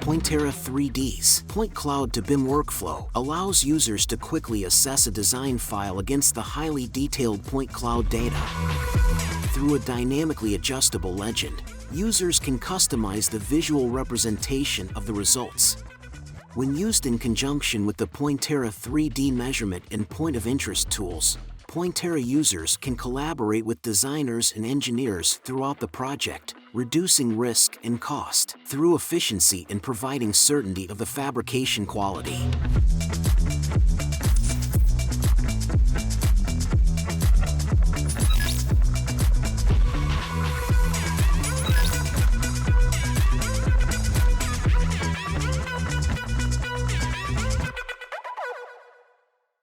Pointerra3D's Point Cloud to BIM Workflow allows users to quickly assess a design file against the highly detailed point cloud data. Through a dynamically adjustable legend, users can customize the visual representation of the results. When used in conjunction with the Pointerra3D measurement and point of interest tools, Pointerra users can collaborate with designers and engineers throughout the project, reducing risk and cost through efficiency and providing certainty of the fabrication quality.